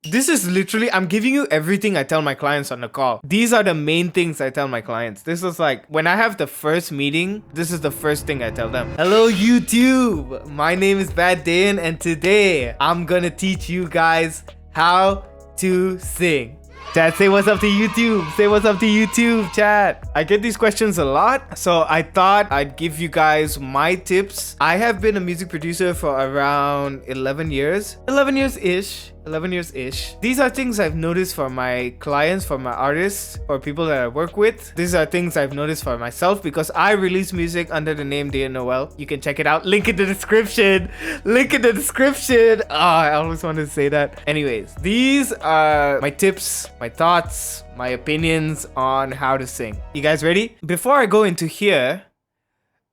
This is literally, I'm giving you everything I tell my clients on the call. These are the main things I tell my clients. This is like, when I have the first meeting, this is the first thing I tell them. Hello, YouTube. My name is BadDayan, and today I'm gonna teach you guys how to sing. Chat, say what's up to YouTube. Say what's up to YouTube, chat. I get these questions a lot, so I thought I'd give you guys my tips. I have been a music producer for around 11 years. 11 years-ish. 11 years-ish. These are things I've noticed for my clients, for my artists, for people that I work with. These are things I've noticed for myself because I release music under the name Dayan Noel. You can check it out. Link in the description. Link in the description. I always wanted to say that. Anyways, these are my tips, my thoughts, my opinions on how to sing. You guys ready? Before I go into here,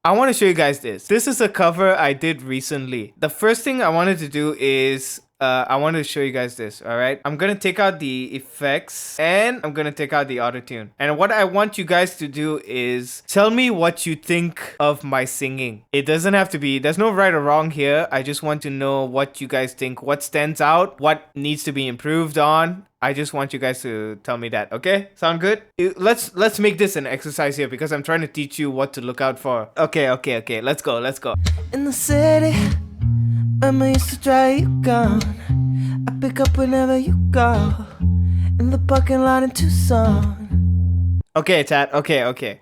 I want to show you guys this. This is a cover I did recently. The first thing I wanted to do is I wanted to show you guys this, alright? I'm gonna take out the effects and I'm gonna take out the auto-tune. And what I want you guys to do is tell me what you think of my singing. It doesn't have to be, there's no right or wrong here. I just want to know what you guys think, what stands out, what needs to be improved on. I just want you guys to tell me that, okay? Sound good? Let's make this an exercise here because I'm trying to teach you what to look out for. Okay, let's go. In the city, Mama used to drive you gone. I pick up whenever you go. In the parking lot in Tucson. Okay, chat. Okay.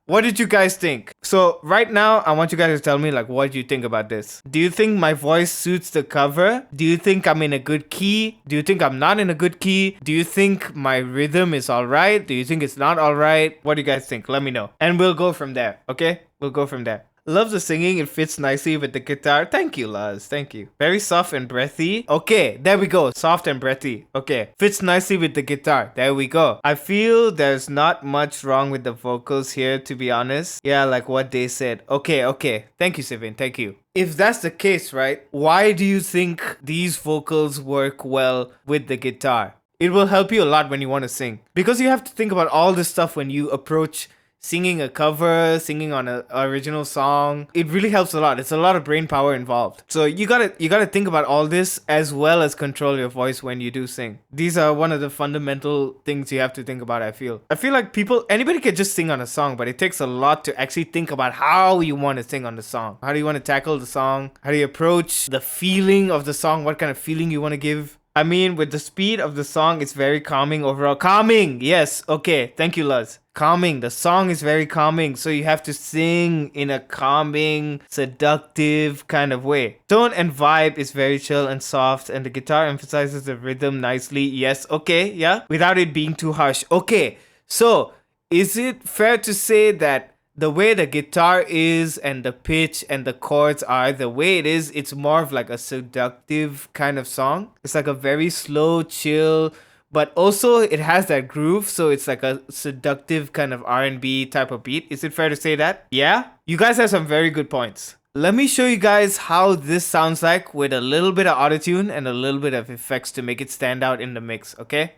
What did you guys think? So right now, I want you guys to tell me like what you think about this. Do you think my voice suits the cover? Do you think I'm in a good key? Do you think I'm not in a good key? Do you think my rhythm is alright? Do you think it's not alright? What do you guys think? Let me know. And we'll go from there, okay? We'll go from there. Love the singing, it fits nicely with the guitar. Thank you, Laz. Thank you. Very soft and breathy. Okay, there we go. Soft and breathy. Okay, fits nicely with the guitar. There we go. I feel there's not much wrong with the vocals here, to be honest. Yeah, like what they said. Okay. Thank you, Sivin. Thank you. If that's the case, right, why do you think these vocals work well with the guitar? It will help you a lot when you want to sing. Because you have to think about all this stuff when you approach singing a cover, singing on an original song. It really helps a lot. It's a lot of brain power involved. So you gotta think about all this as well as control your voice when you do sing. These are one of the fundamental things you have to think about, I feel. I feel like anybody can just sing on a song, but it takes a lot to actually think about how you want to sing on the song. How do you want to tackle the song? How do you approach the feeling of the song? What kind of feeling you want to give? I mean, with the speed of the song, it's very calming overall. Calming! Yes, okay. Thank you, Luz. Calming. The song is very calming, so you have to sing in a calming, seductive kind of way. Tone and vibe is very chill and soft, and the guitar emphasizes the rhythm nicely. Yes, okay, yeah. Without it being too harsh. Okay, so is it fair to say that the way the guitar is and the pitch and the chords are, the way it is, it's more of like a seductive kind of song? It's like a very slow, chill, but also it has that groove, so it's like a seductive kind of R&B type of beat. Is it fair to say that? Yeah? You guys have some very good points. Let me show you guys how this sounds like with a little bit of autotune and a little bit of effects to make it stand out in the mix, okay?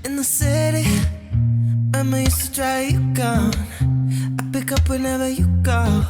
In the city, Mama used to drive you gone. I pick up whenever you go.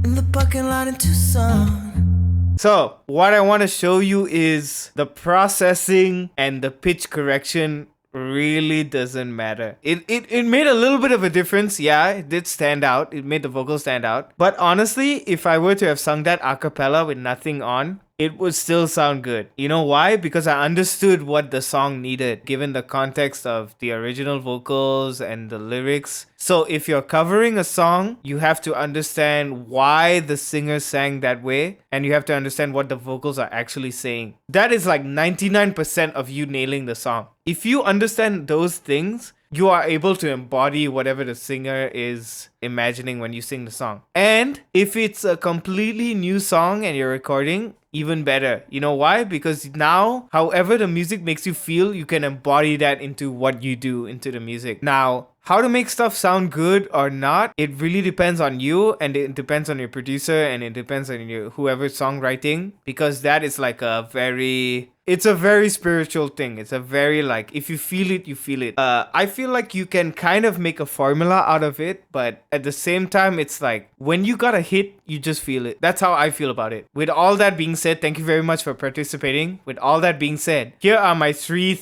In the parking lot in Tucson. So, what I want to show you is the processing and the pitch correction really doesn't matter. It made a little bit of a difference. Yeah, it did stand out. It made the vocals stand out. But honestly, if I were to have sung that a cappella with nothing on, it would still sound good. You know why? Because I understood what the song needed, given the context of the original vocals and the lyrics. So if you're covering a song, you have to understand why the singer sang that way, and you have to understand what the vocals are actually saying. That is like 99% of you nailing the song. If you understand those things, you are able to embody whatever the singer is imagining when you sing the song. And if it's a completely new song and you're recording, even better. You know why? Because now, however the music makes you feel, you can embody that into what you do, into the music. Now, how to make stuff sound good or not, it really depends on you, and it depends on your producer, and it depends on your whoever's songwriting, because that is like a very... It's a very spiritual thing. It's a very like, if you feel it, you feel it. I feel like you can kind of make a formula out of it, but at the same time, it's like when you got a hit, you just feel it. That's how I feel about it. With all that being said, thank you very much for participating. With all that being said, here are my three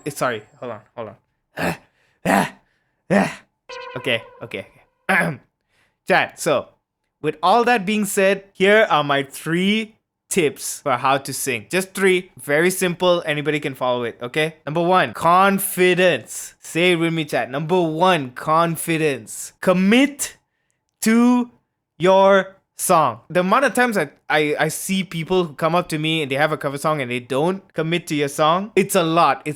sorry, hold on. Okay. Chat. So, with all that being said, here are my 3 tips for how to sing. Just 3. Very simple. Anybody can follow it, okay? Number 1, confidence. Say it with me, chat. Number 1, confidence. Commit to your song. The amount of times I see people who come up to me and they have a cover song and they don't commit to your song, it's a lot.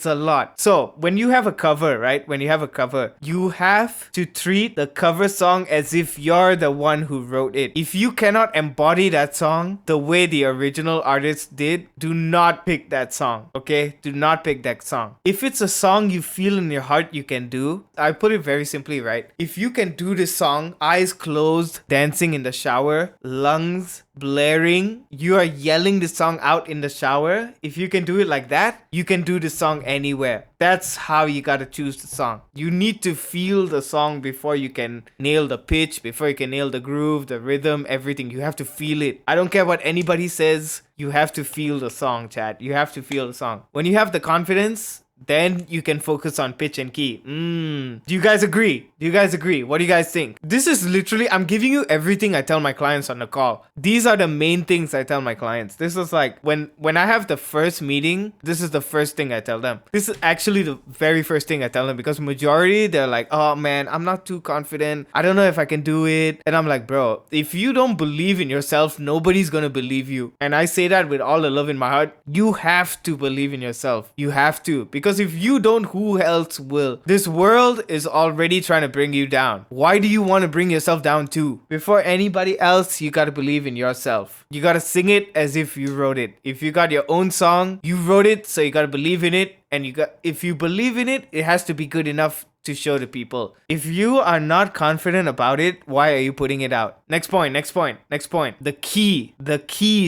So when you have a cover, right? When you have a cover, you have to treat the cover song as if you're the one who wrote it. If you cannot embody that song the way the original artist did, do not pick that song, okay? Do not pick that song. If it's a song you feel in your heart you can do, I put it very simply, right? If you can do this song, eyes closed, dancing in the shower, lungs blaring, you are yelling the song out in the shower. If you can do it like that, you can do the song anywhere. That's how you gotta choose the song. You need to feel the song before you can nail the pitch, before you can nail the groove, the rhythm, everything. You have to feel it. I don't care what anybody says, you have to feel the song, chat. You have to feel the song. When you have the confidence, then you can focus on pitch and key. Do you guys agree? What do you guys think? This is literally, I'm giving you everything I tell my clients on the call. These are the main things I tell my clients. This is like, when I have the first meeting, this is the first thing I tell them. This is actually the very first thing I tell them, because majority, they're like, oh man, I'm not too confident. I don't know if I can do it. And I'm like, bro, if you don't believe in yourself, nobody's gonna believe you. And I say that with all the love in my heart. You have to believe in yourself. You have to. Because if you don't, who else will? This world is already trying to bring you down. Why do you want to bring yourself down too? Before anybody else, you gotta believe in yourself. You gotta sing it as if you wrote it. If you got your own song, you wrote it, so you gotta believe in it. And if you believe in it, it has to be good enough to show to people. If you are not confident about it, why are you putting it out? Next point. The key,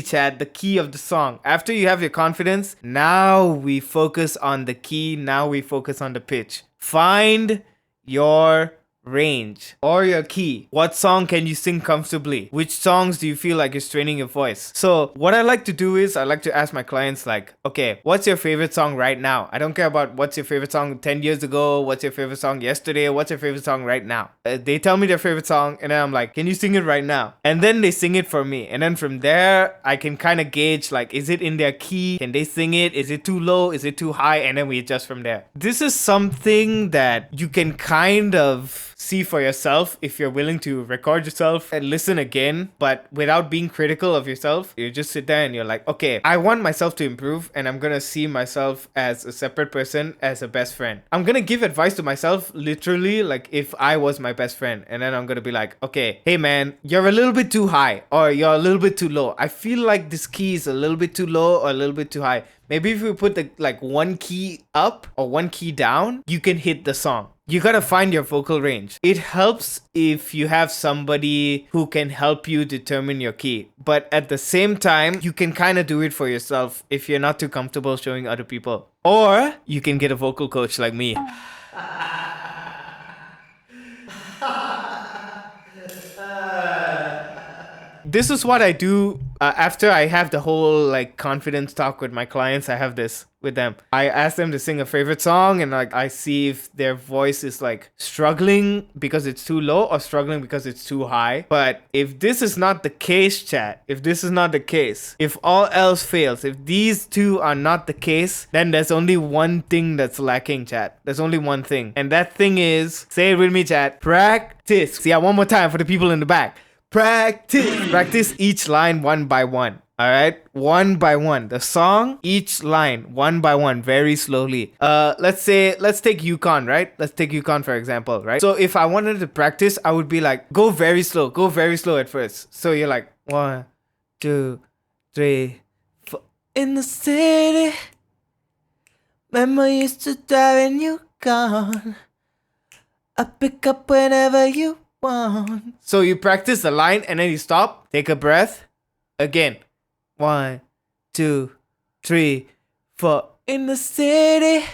chat, the key of the song. After you have your confidence, now we focus on the key, now we focus on the pitch. Find your range or your key. What song can you sing comfortably? Which songs do you feel like you're straining your voice? So what I like to do is I like to ask my clients like, okay, what's your favorite song right now? I don't care about what's your favorite song 10 years ago, what's your favorite song yesterday, what's your favorite song right now? They tell me their favorite song and then I'm like, can you sing it right now? And then they sing it for me. And then from there, I can kind of gauge like, is it in their key? Can they sing it? Is it too low? Is it too high? And then we adjust from there. This is something that you can kind of see for yourself if you're willing to record yourself and listen again, but without being critical of yourself. You just sit there and you're like, okay, I want myself to improve and I'm gonna see myself as a separate person, as a best friend. I'm gonna give advice to myself literally like if I was my best friend, and then I'm gonna be like, okay, hey man, you're a little bit too high or you're a little bit too low. I feel like this key is a little bit too low or a little bit too high. Maybe if you put the like one key up or one key down, you can hit the song. You gotta find your vocal range. It helps if you have somebody who can help you determine your key. But at the same time, you can kind of do it for yourself if you're not too comfortable showing other people. Or you can get a vocal coach like me. This is what I do after I have the whole like confidence talk with my clients. I have this with them. I ask them to sing a favorite song and like I see if their voice is like struggling because it's too low or struggling because it's too high. But if this is not the case, chat, if this is not the case, if all else fails, if these two are not the case, then there's only one thing that's lacking, chat. There's only one thing. And that thing is, say it with me, chat, practice. See, one more time for the people in the back. Practice each line one by one. All right, one by one. The song, each line, one by one, very slowly. Let's take Yukon, right? Let's take Yukon for example, right? So if I wanted to practice, I would be like, go very slow at first. So you're like 1, 2, 3, 4. In the city, remember used to drive and you gone. I pick up whenever you want. So you practice the line and then you stop, take a breath, again. 1, 2, 3, For in the city,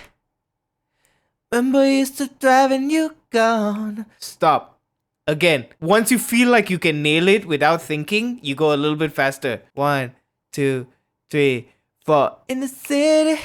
remember you used to drive and you gone. Stop. Again, once you feel like you can nail it without thinking, you go a little bit faster. 1, 2, 3, 4. In the city,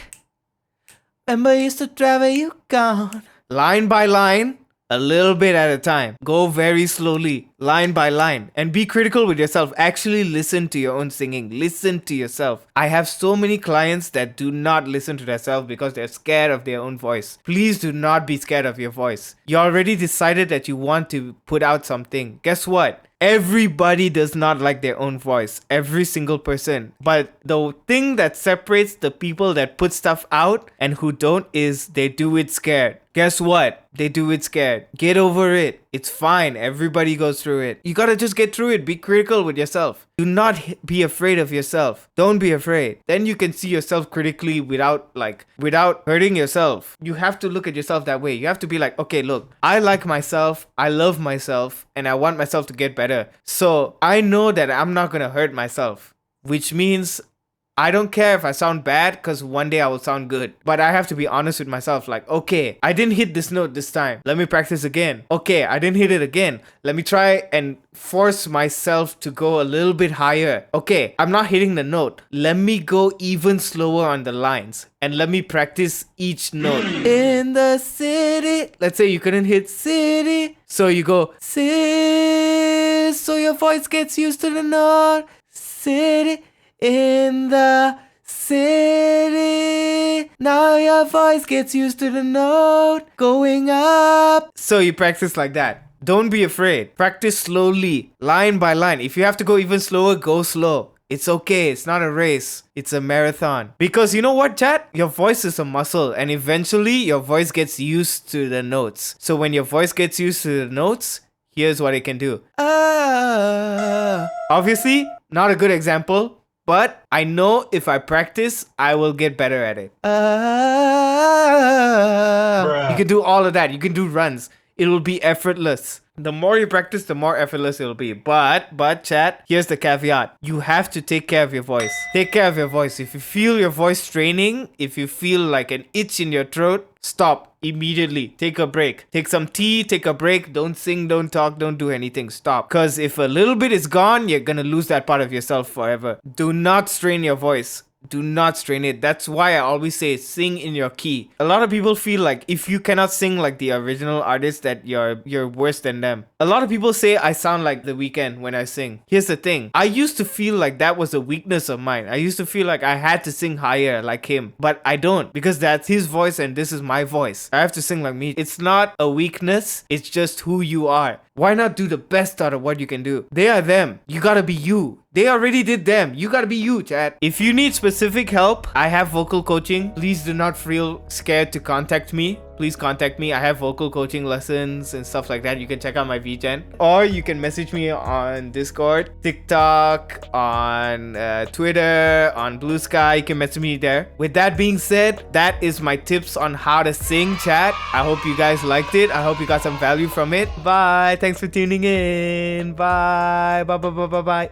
remember you used to drive and you gone. Line by line, a little bit at a time. Go very slowly, line by line, and be critical with yourself. Actually listen to your own singing. Listen to yourself. I have so many clients that do not listen to themselves because they're scared of their own voice. Please do not be scared of your voice. You already decided that you want to put out something. Guess what? Everybody does not like their own voice. Every single person. But the thing that separates the people that put stuff out and who don't is they do it scared. Guess what? They do it scared. Get over it. It's fine. Everybody goes through it. You gotta just get through it. Be critical with yourself. Do not be afraid of yourself. Don't be afraid. Then you can see yourself critically without hurting yourself. You have to look at yourself that way. You have to be like, okay, look, I like myself. I love myself. And I want myself to get better. So I know that I'm not gonna hurt myself. Which means I don't care if I sound bad because one day I will sound good. But I have to be honest with myself. Like, okay, I didn't hit this note this time. Let me practice again. Okay, I didn't hit it again. Let me try and force myself to go a little bit higher. Okay, I'm not hitting the note. Let me go even slower on the lines. And let me practice each note. In the city. Let's say you couldn't hit city. So you go City. So your voice gets used to the note. City. In the city, now your voice gets used to the note going up. So you practice like that. Don't be afraid. Practice slowly, line by line. If you have to go even slower, go slow. It's okay. It's not a race. It's a marathon. Because you know what, chat? Your voice is a muscle and eventually your voice gets used to the notes. So when your voice gets used to the notes, here's what it can do. Obviously, not a good example. But I know if I practice, I will get better at it. You can do all of that. You can do runs. It will be effortless. The more you practice, the more effortless it will be. But chat, here's the caveat. You have to take care of your voice. Take care of your voice. If you feel your voice straining, if you feel like an itch in your throat, stop immediately. Take a break. Take some tea, take a break. Don't sing, don't talk, don't do anything. Stop. Because if a little bit is gone, you're gonna lose that part of yourself forever. Do not strain your voice. Do not strain it. That's why I always say sing in your key. A lot of people feel like if you cannot sing like the original artist that you're worse than them. A lot of people say I sound like The Weeknd when I sing. Here's the thing. I used to feel like that was a weakness of mine. I used to feel like I had to sing higher like him. But I don't because that's his voice and this is my voice. I have to sing like me. It's not a weakness. It's just who you are. Why not do the best out of what you can do? They are them. You gotta be you. They already did them. You gotta be you, chat. If you need specific help, I have vocal coaching. Please do not feel scared to contact me. Please contact me. I have vocal coaching lessons and stuff like that. You can check out my VGen. Or you can message me on Discord, TikTok, on Twitter, on Blue Sky. You can message me there. With that being said, that is my tips on how to sing, chat. I hope you guys liked it. I hope you got some value from it. Bye. Thanks for tuning in. Bye. Bye.